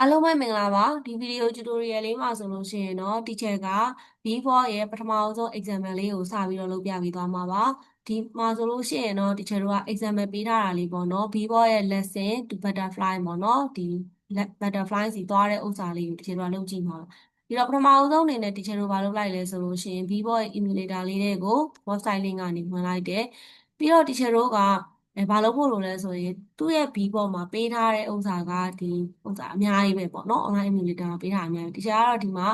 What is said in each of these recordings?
အားလုံးပဲမင်္ဂလာပါဒီဗီဒီယို tutorial လေးမှာဆိုလို့ရှိရင်တော့ teacher က B4 ရဲ့ပထမဆုံး example လေးကိုစပြီးတော့လုပ်ပြပေးသွားမှာပါဒီမှာဆိုလို့ရှိရင်တော့ teacher တို့က example ပေးထားတာလေးပေါ့နော် B4 ရဲ့ lesson to butterfly ပေါ့နော်ဒီ butterfly စီသွားတဲ့ဥစ္စာလေးကို teacher တို့ကလုပ်ကြည့်မှာဒီတော့ပထမဆုံးအနေနဲ့ teacher တို့ဘာလုပ်လိုက်လဲဆိုလို့ရှိရင် B4 ရဲ့ emulator လေးတွေကို website link ကနေဝင်လိုက်တယ်ပြီးတော့ teacher တို့ကဘာလုပ်ဖို့လိုလဲဆိုရင်သူ့ရဲ့ B ပေါ်မှာပေးထားတဲ့ဥစ္စာကဒီဥစ္စာအများကြီးပဲပေါ့နော် online emulator မှာပေးထားအများကြီးတရားကတော့ဒီမှာ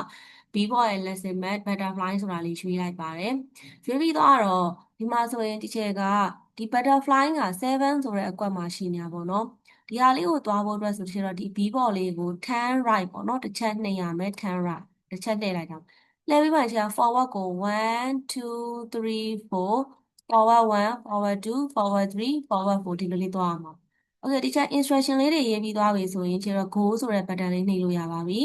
B ပေါ်ရဲ့ lesson map butterfly ဆိုတာလေးရွေးလိုက်ပါတယ်ရွေးပြီးတော့ဒီမှာဆိုရင် teacher ကဒီ butterfly က7ဆိုတဲ့အကွက်မှာရှိနေတာပေါ့နော်ဒီဟာလေးကိုသွားဖို့အတွက်ဆိုတော့ဒီ B ပေါ်လေးကို turn right ပေါ့နော်တစ်ချက်နှိပ်ရမယ် turn right တစ်ချက်လှည့်လိုက်တာလှည့်ပြီးမှကျ forward ကို1 2 3 4 forward 1 forward 2 forward 3 forward 4ဒီလိုလေးသွားအောင်โอเคဒီချက် instruction လေးတွေရေးပြီးသွားပြီဆိုရင်ကျတော့ go ဆိုတဲ့ button လေးနှိပ်လို့ရပါပြီ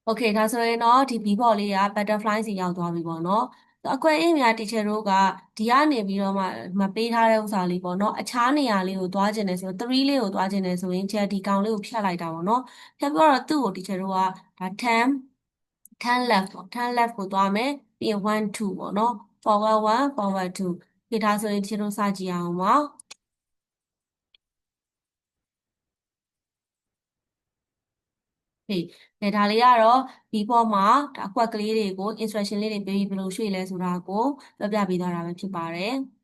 โอเคဒါဆိုရင်တော့ဒီ B ဘော်လေးက butterfly စီရောက်သွားပြီပေါ့နော်အကွက်အင်းများ teacher တို့ကဒီကနေပြီးတော့မှမပေးထားတဲ့ဥစ္စာလေးပေါ့နော်အခြားနေရာလေးကိုသွားခြင်းတယ်ဆိုတော့3လေးကိုသွားခြင်းတယ်ဆိုရင် teacher ဒီကောင်လေးကိုဖြတ်လိုက်တာပေါ့နော်ဖြတ်ပြီးတော့သူ့ကို teacher တို့ကဒါ turn left ပေါ့ turn left ကိုသွားမယ်ပြီးရင်1 2ပေါ့နော် forward 1 forward 2ဒီဒါဆိုရင် teacher တို့စကြည့်အောင်ပါဒါလေးကတော့ဒီပေါ်မှာဒါအကွက်ကလေးတွေကို instruction လေးတွေပေးပြီးဘယ်လိုရွှေ့လဲဆိုတာကိုပြောပြပေးသွားတာပဲဖြစ်ပါတယ်